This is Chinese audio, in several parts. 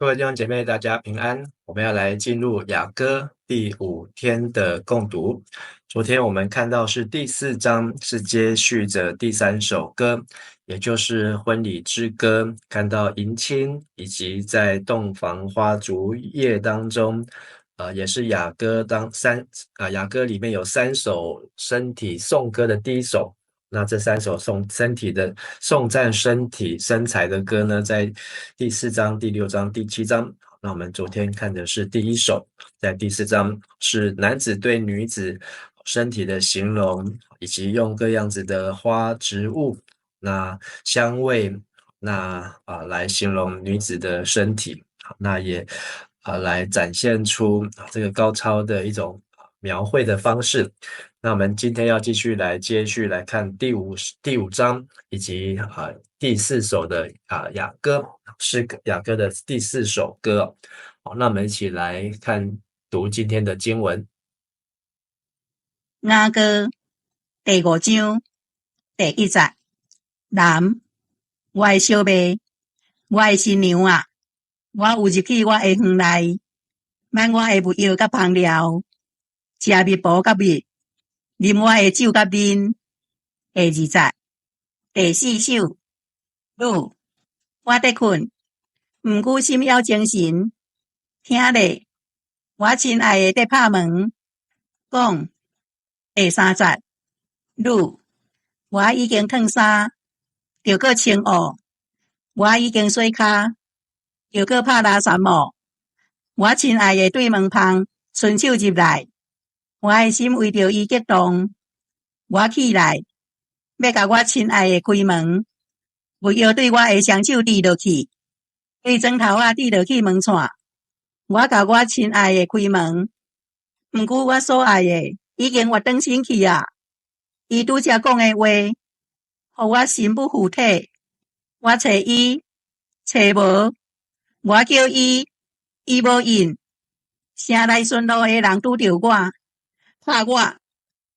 各位弟兄姐妹，大家平安。我们要来进入雅歌第5天的共读。昨天我们看到是第4章，是接续着第3首歌，也就是婚礼之歌。看到迎亲以及在洞房花烛夜当中，也是雅歌雅歌里面有3首身体颂歌的第一首。那这3首颂赞身体身材的歌呢，在第4章、第6章、第7章。那我们昨天看的是第1首，在第4章是男子对女子身体的形容，以及用各样子的花、植物、那香味，来形容女子的身体。那也来展现出这个高超的一种描绘的方式。那我们今天要接续来看第五章，以及第4首的雅歌，是雅歌的第4首歌。好，那我们一起来读今天的经文。雅歌第5章第1节，男，我的小妹，我的新娘啊，我有入去我的房内，挽我的木腰甲芳料，食蜜饽甲蜜，啉我的酒甲面。第2节第4首，女，我伫困，毋顾心要精神，听咧，我亲爱的伫拍门，讲。第3节，女，我已经烫衫，着搁穿袄，我已经洗骹，着搁拍垃圾帽。我亲爱的对门旁伸手入来，我的心为着伊激动。我起来，要甲我亲爱的开门，不要对我的双手滴落去，对砖头仔滴落去门串。我甲我亲爱的开门，毋过我所爱的已经活转身去啊！伊拄则讲的话，互我心不附体。我找伊，找无，我叫伊，伊无应。城内顺路的人拄着我，拍我，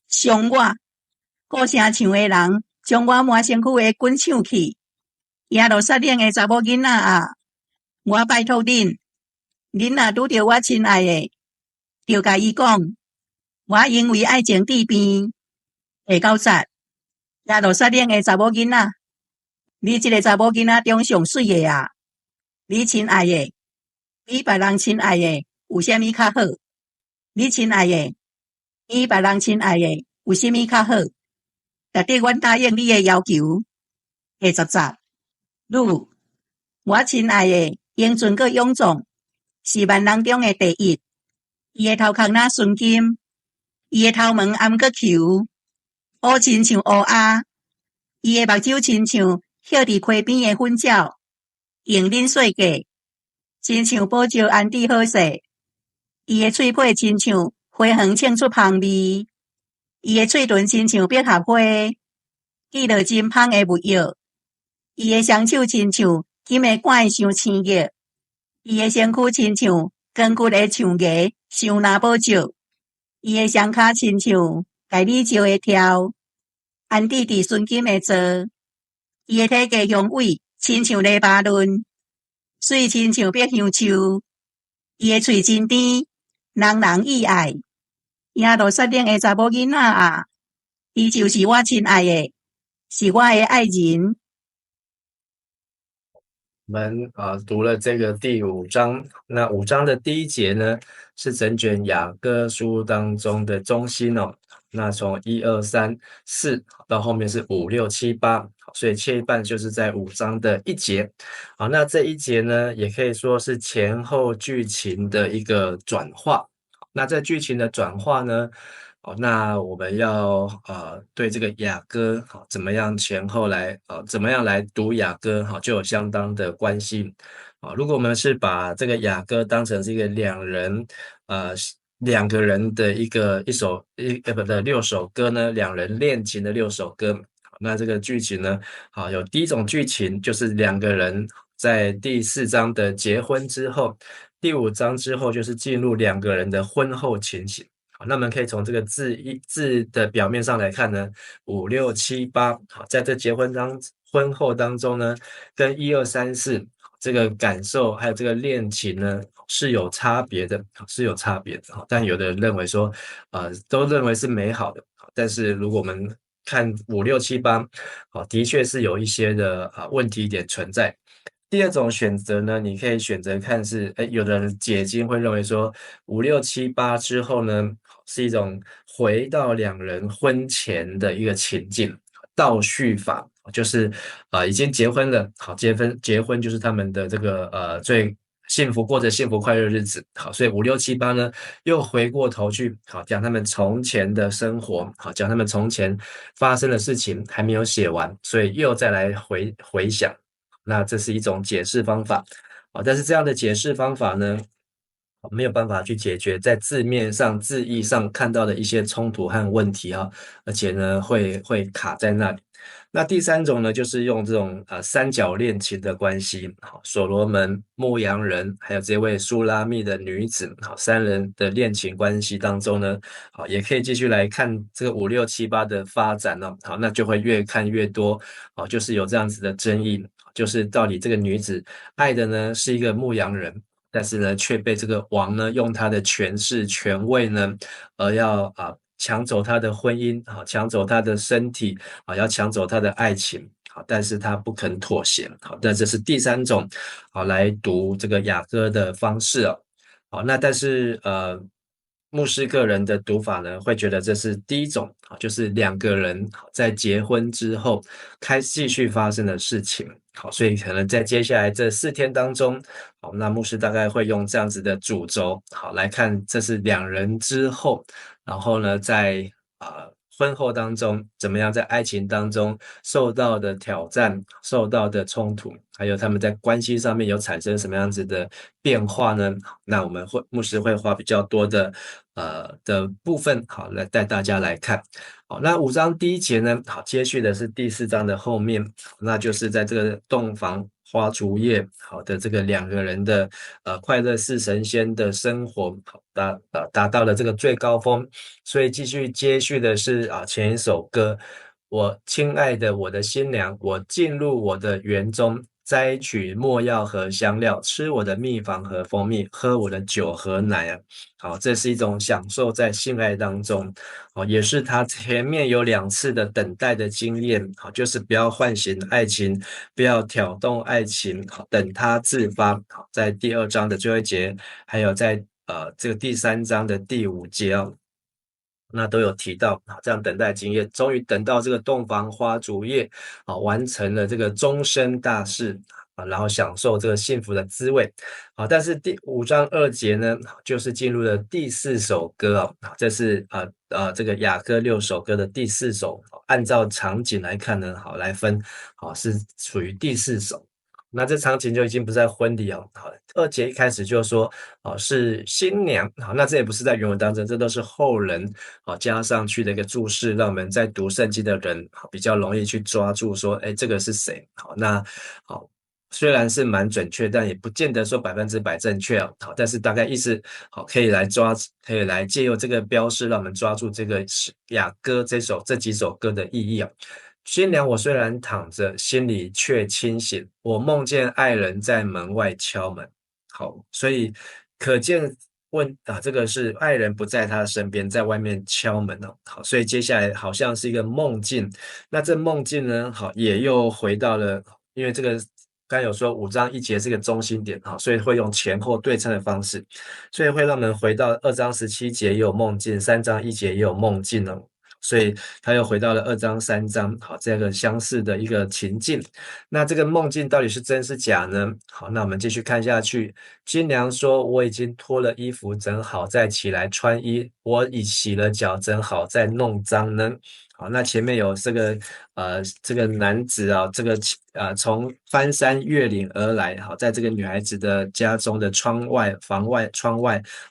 伤我。顾城墙的人将我满身躯的棍抢去。耶路撒冷的查某囡仔啊，我拜托恁，恁若拄着我亲爱的，就甲伊讲。我因为爱情治病。第9节，耶路撒冷的查某囡仔，你这个查某囡仔中上水的啊！你亲爱的，比别人亲爱的有啥物较好？你亲爱的，比别人亲爱的有啥物较好？值得阮答应你的要求。第10节，女，我亲爱的英俊阁勇壮，是万人中的第一。伊的头壳若纯金。伊的头毛暗阁球，乌亲像乌鸦；伊的目睭亲像歇伫溪边的粉鸟，用恁世界，亲像宝石安置好势。伊的喙皮亲像花黄沁出香味，伊的喙唇亲像百合花，记落真芳的木药。伊的双手亲像金的管伤青叶，伊的身躯亲像光骨的象牙，镶拿宝石。伊的双脚亲像介米石的条，安置伫纯金的座。伊的体格雄伟，亲像黎巴嫩，水亲像百香树。伊的喙真甜，人人喜爱。耶路撒冷的查某囡仔啊，伊就是我亲爱的，是我的爱人。我们读了这个第5章，那5章的第1节呢，是整卷雅歌书当中的中心哦。那从1、2、3、4到后面是5、6、7、8，所以切一半就是在5章的1节。好，那这一节呢，也可以说是前后剧情的一个转化。那在剧情的转化呢，那我们要对这个雅歌怎么样前后来怎么样来读雅歌就有相当的关系。如果我们是把这个雅歌当成是一个两个人的6首歌呢，两人恋情的6首歌，那这个剧情呢，有第一种剧情就是两个人在第4章的结婚之后，第5章之后就是进入两个人的婚后情形。那我们可以从这个字的表面上来看呢，5、6、7、8，在这婚后当中呢，跟1、2、3、4这个感受还有这个恋情呢是有差别的，是有差别的。但有的人认为说，都认为是美好的，但是如果我们看5、6、7、8，的确是有一些的问题点存在。第二种选择呢，你可以选择看是，有的人解经会认为说5、6、7、8之后呢，是一种回到两人婚前的一个情境，倒叙法，就是已经结婚了，好，结婚就是他们的这个最幸福过着幸福快乐的日子，好，所以5、6、7、8呢，又回过头去，好，讲他们从前的生活，好，讲他们从前发生的事情还没有写完，所以又再来回想。那这是一种解释方法，但是这样的解释方法呢，没有办法去解决在字面上、字义上看到的一些冲突和问题啊，而且呢，会卡在那里。那第三种呢，就是用这种三角恋情的关系，好，所罗门、牧羊人，还有这位苏拉密的女子，好，三人的恋情关系当中呢，好，也可以继续来看这个5、6、7、8的发展哦，好，那就会越看越多，好，就是有这样子的争议，就是到底这个女子爱的呢是一个牧羊人，但是呢却被这个王呢用他的权势权位呢，而要抢走他的婚姻，抢走他的身体，要抢走他的爱情，好，但是他不肯妥协，好，那这是第三种，好，来读这个雅歌的方式哦，好，那但是牧师个人的读法呢，会觉得这是第一种，就是两个人在结婚之后继续发生的事情，好，所以可能在接下来这4天当中，好，那牧师大概会用这样子的主轴，好，来看这是两人之后，然后呢，在婚后当中，怎么样在爱情当中受到的挑战、受到的冲突，还有他们在关系上面有产生什么样子的变化呢？那我们牧师会花比较多的部分，好，来带大家来看。好，那5章第1节呢，好，接续的是第4章的后面，那就是在这个洞房花烛夜，好的这个两个人的快乐似神仙的生活，达到了这个最高峰，所以继续接续的是前一首歌，我亲爱的我的新娘，我进入我的园中，摘取没药和香料，吃我的蜜房和蜂蜜，喝我的酒和奶啊。好，这是一种享受在性爱当中，也是他前面有2次的等待的经验，好，就是不要唤醒爱情，不要挑动爱情，好，等它自发。好，在第2章的最后一节，还有在这个第3章的第5节哦，那都有提到，这样等待经验，终于等到这个洞房花烛夜，完成了这个终身大事，然后享受这个幸福的滋味，但是第5章2节呢，就是进入了第4首歌哦，这是这个雅歌6首歌的第4首，按照场景来看呢，好来分，是属于第4首。那这场景就已经不在婚礼哦，好，2节一开始就说，是新娘，好，那这也不是在原文当中，这都是后人加上去的一个注释，让我们在读圣经的人比较容易去抓住说，这个是谁？好，那好，虽然是蛮准确，但也不见得说100%正确哦，好，但是大概意思好，可以来借由这个标示，让我们抓住这个雅歌这几首歌的意义啊。新娘，我虽然躺着，心里却清醒。我梦见爱人在门外敲门。好，所以可见这个是爱人不在他身边，在外面敲门哦。好，所以接下来好像是一个梦境。那这梦境呢，好，也又回到了，因为这个刚有说5章1节是个中心点，好，所以会用前后对称的方式，所以会让我们回到2章17节也有梦境，3章1节也有梦境哦。所以他又回到了2章3章，好，这个相似的一个情境。那这个梦境到底是真是假呢？好，那我们继续看下去。新娘说：“我已经脱了衣服，怎好再起来穿衣？我已洗了脚，怎好再弄脏呢？”好，那前面有这个男子啊，从翻山越岭而来，好，在这个女孩子的家中的窗外，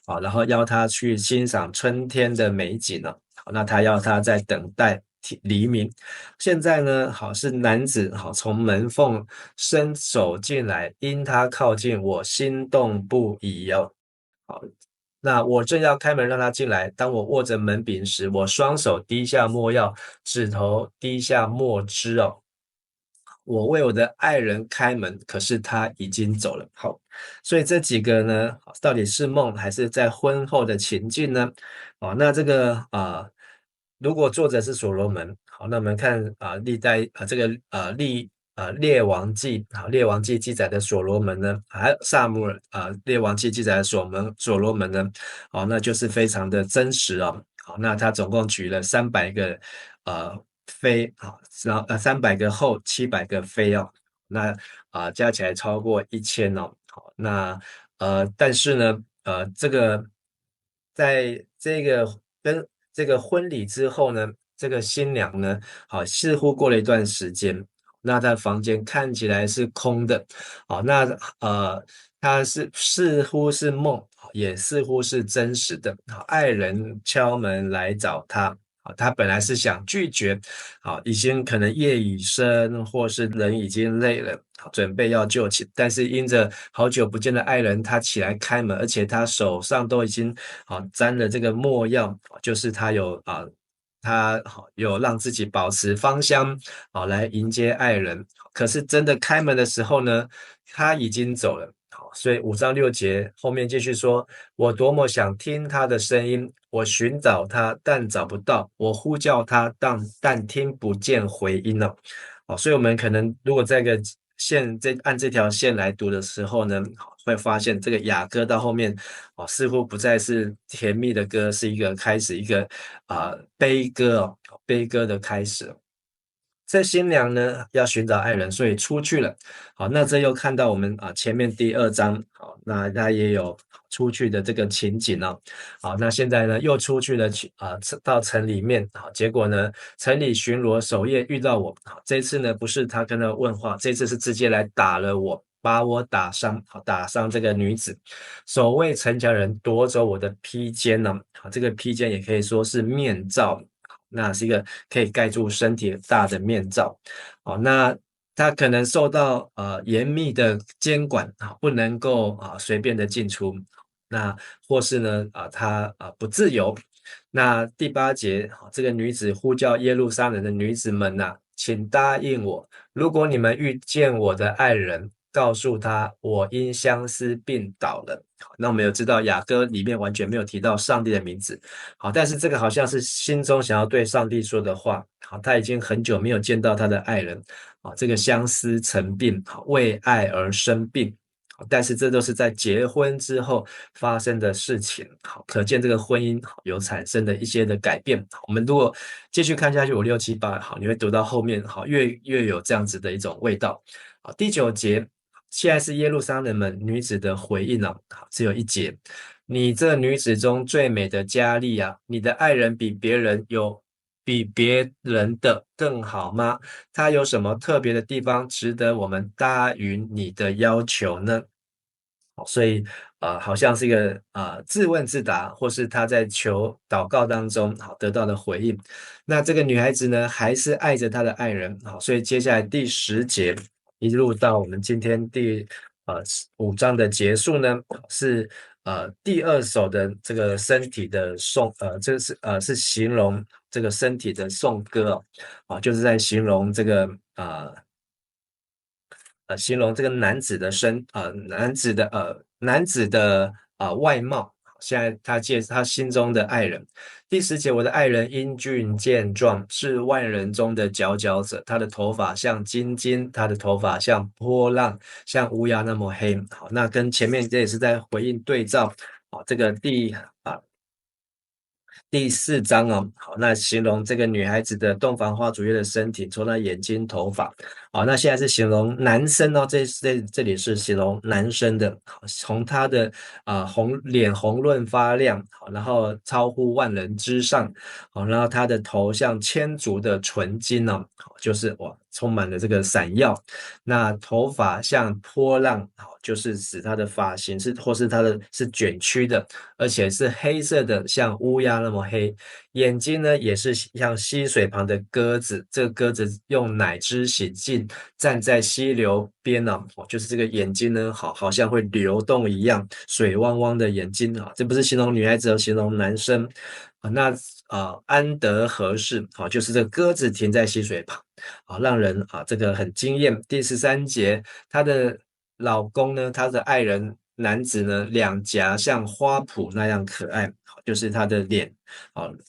好，然后邀她去欣赏春天的美景呢。好，那他要她在等待黎明。现在呢，好，是男子好从门缝伸手进来，因他靠近我，心动不已哦。好，那我正要开门让他进来，当我握着门柄时，我双手滴下没药，指头滴下墨汁哦。我为我的爱人开门，可是他已经走了。好，所以这几个呢，到底是梦还是在婚后的情境呢？那这个如果作者是所罗门，好，那我们看历代这个列王记列王记记载的所罗门呢，还有撒母耳列王记记载的所罗门呢，那就是非常的真实哦。好，那他总共娶了300个妃然后300个后700个妃哦，那加起来超过1000哦。好，那但是呢，这个在跟这个婚礼之后呢，这个新娘呢，似乎过了一段时间，那她的房间看起来是空的，那她似乎是梦，也似乎是真实的。爱人敲门来找她，她本来是想拒绝，已经可能夜已深，或是人已经累了，准备要就寝，但是因着好久不见的爱人，她起来开门，而且她手上都已经沾了这个没药，就是她有让自己保持芳香，来迎接爱人。可是真的开门的时候呢，他已经走了。好，所以5章6节后面继续说：我多么想听他的声音，我寻找他，但找不到；我呼叫他，但听不见回音了。所以我们可能如果按这条线来读的时候呢，会发现这个雅歌到后面似乎不再是甜蜜的歌，是开始一个悲歌悲歌的开始。这新娘呢要寻找爱人，所以出去了。好，那这又看到我们前面第2章，好，那他也有出去的这个情景哦。好，那现在呢又出去了到城里面，好，结果呢城里巡逻守夜遇到我，好，这次呢不是他跟他问话，这次是直接来打了我，把我打伤，好，打伤这个女子。守卫城墙人夺走我的披肩呢，好，这个披肩也可以说是面罩。那是一个可以盖住身体大的面罩，那他可能受到严密的监管不能够随便的进出，那或是呢他不自由。那第8节，这个女子呼叫耶路撒冷的女子们呐，请答应我，如果你们遇见我的爱人，告诉他我因相思病倒了。那我们有知道雅歌里面完全没有提到上帝的名字，但是这个好像是心中想要对上帝说的话。他已经很久没有见到他的爱人，这个相思成病，为爱而生病。但是这都是在结婚之后发生的事情，可见这个婚姻有产生的一些的改变。我们如果继续看下去5、6、7、8，你会读到后面越有这样子的一种味道。第9节，现在是耶路撒冷女子的回应只有1节。你这女子中最美的佳丽啊，你的爱人比别人的更好吗？他有什么特别的地方值得我们答应你的要求呢？所以好像是一个自问自答，或是他在祷告当中得到的回应。那这个女孩子呢，还是爱着她的爱人，所以接下来第10节一路到我们今天5章的结束呢，是第2首的这个身体的这是形容这个身体的颂歌就是在形容这个形容这个男子的外貌。现在他心中的爱人。第10节，我的爱人英俊健壮，是万人中的佼佼者。他的头发像金金，他的头发像波浪，像乌鸦那么黑。好，那跟前面这也是在回应对照。这个第4章好，那形容这个女孩子的洞房花烛夜的身体，除了眼睛、头发，那现在是形容男生这里是形容男生的，从他的脸红润发亮，然后超乎万人之上，然后他的头像千足的纯金就是充满了这个闪耀。那头发像波浪，就是指他的发型或是他的是卷曲的，而且是黑色的，像乌鸦那么黑，眼睛呢也是像溪水旁的鸽子，这个鸽子用乃汁洗净，站在溪流边呢，就是这个眼睛呢，好像会流动一样，水汪汪的眼睛啊，这不是形容女孩子，而形容男生啊。那安得合适，就是这个鸽子停在溪水旁，让人这个很惊艳。第13节，她的老公呢，她的爱人男子呢，两颊像花圃那样可爱，就是他的脸。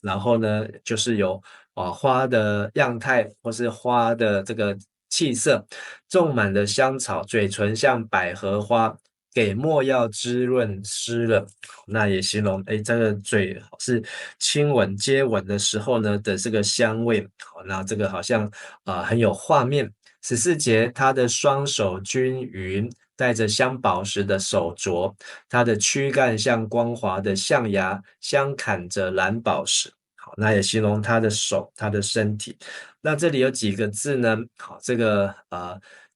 然后呢，就是有花的样态，或是花的这个气色，种满了香草，嘴唇像百合花，给没药滋润湿了。那也形容，这个嘴是亲吻接吻的时候呢的这个香味。那这个好像很有画面。14节，他的双手均匀，带着镶宝石的手镯，他的躯干像光滑的象牙，镶砍着蓝宝石。好，那也形容他的手，他的身体。那这里有几个字呢？好，这个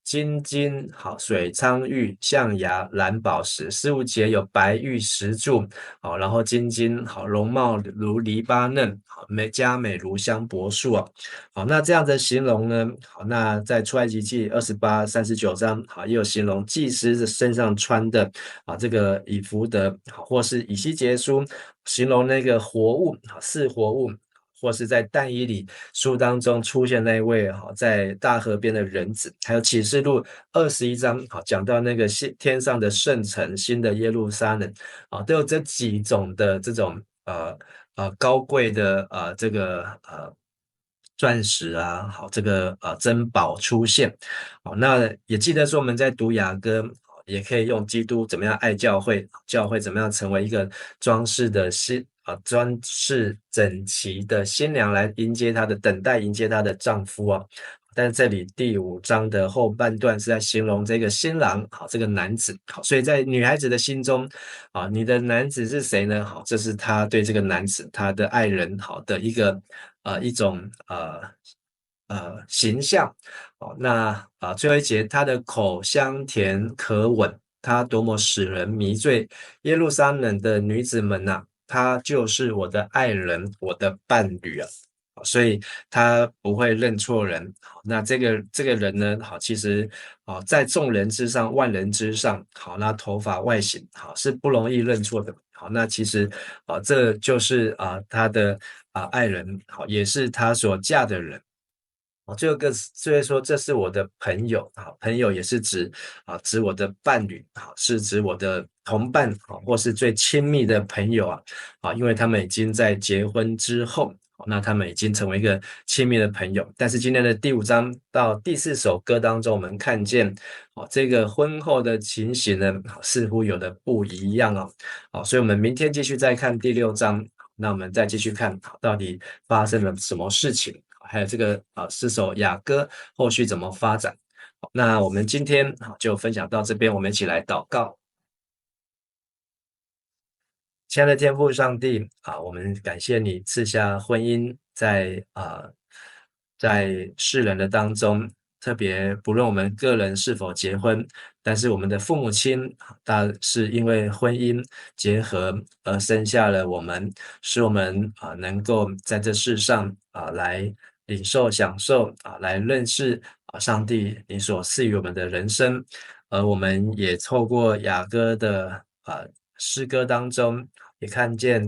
金金，好，水苍玉，象牙，蓝宝石。15节有白玉石柱，好，然后金金，好，容貌如黎巴嫩，好，佳美如香柏树啊。好，那这样的形容呢？好，那在出埃及记28、39章，好，也有形容祭司的身上穿的这个以弗得，好，或是以西结书形容那个活物，是活物。或是在但以理书当中出现那一位在大河边的人子，还有启示录21章讲到那个天上的圣城新的耶路撒冷都有这几种的这种高贵的这个钻石啊，好，这个珍宝出现。好，那也记得说我们在读雅歌，也可以用基督怎么样爱教会，教会怎么样成为一个装饰整齐的新娘来迎接她的，等待迎接她的丈夫啊。但是这里第5章的后半段是在形容这个新郎，好，这个男子，好，所以在女孩子的心中，你的男子是谁呢？好，这是她对这个男子，她的爱人，好的一种形象。好，那最后一节，他的口香甜可吻，他多么使人迷醉。耶路撒冷的女子们呐，他就是我的爱人，我的伴侣啊。所以他不会认错人。好，那这个人呢，好，其实在众人之上，万人之上，好，那头发外形好是不容易认错的。好，那其实这就是他的爱人，好，也是他所嫁的人。最后个所以说这是我的朋友，朋友也是指我的伴侣，是指我的同伴，或是最亲密的朋友因为他们已经在结婚之后，那他们已经成为一个亲密的朋友。但是今天的第5章到第4首歌当中，我们看见这个婚后的情形呢，似乎有的不一样所以我们明天继续再看第6章，那我们再继续看到底发生了什么事情。还有这个诗首雅歌后续怎么发展。好，那我们今天就分享到这边，我们一起来祷告。亲爱的天父上帝我们感谢你赐下婚姻在世人的当中，特别不论我们个人是否结婚，但是我们的父母亲是因为婚姻结合而生下了我们，使我们能够在这世上来领受享受来认识上帝你所赐予我们的人生。而我们也透过雅歌的诗歌当中也看见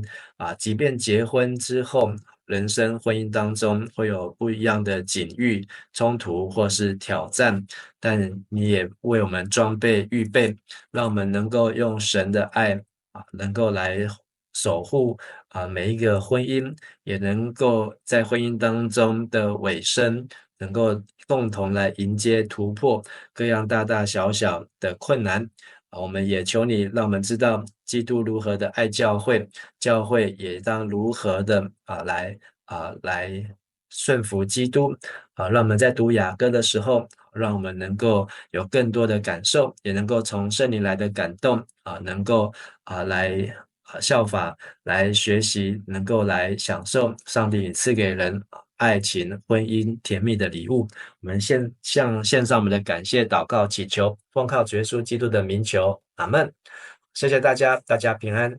即便结婚之后，人生婚姻当中会有不一样的境遇、冲突或是挑战，但你也为我们装备预备，让我们能够用神的爱能够来守护每一个婚姻，也能够在婚姻当中的尾声，能够共同来迎接突破各样大大小小的困难。我们也求你让我们知道基督如何的爱教会，教会也当如何的来顺服基督让我们在读雅歌的时候，让我们能够有更多的感受，也能够从圣灵来的感动能够来效法，来学习，能够来享受上帝赐给人爱情、婚姻甜蜜的礼物。我们献上我们的感谢、祷告、祈求，奉靠主耶稣基督的名求，阿们。谢谢大家，大家平安。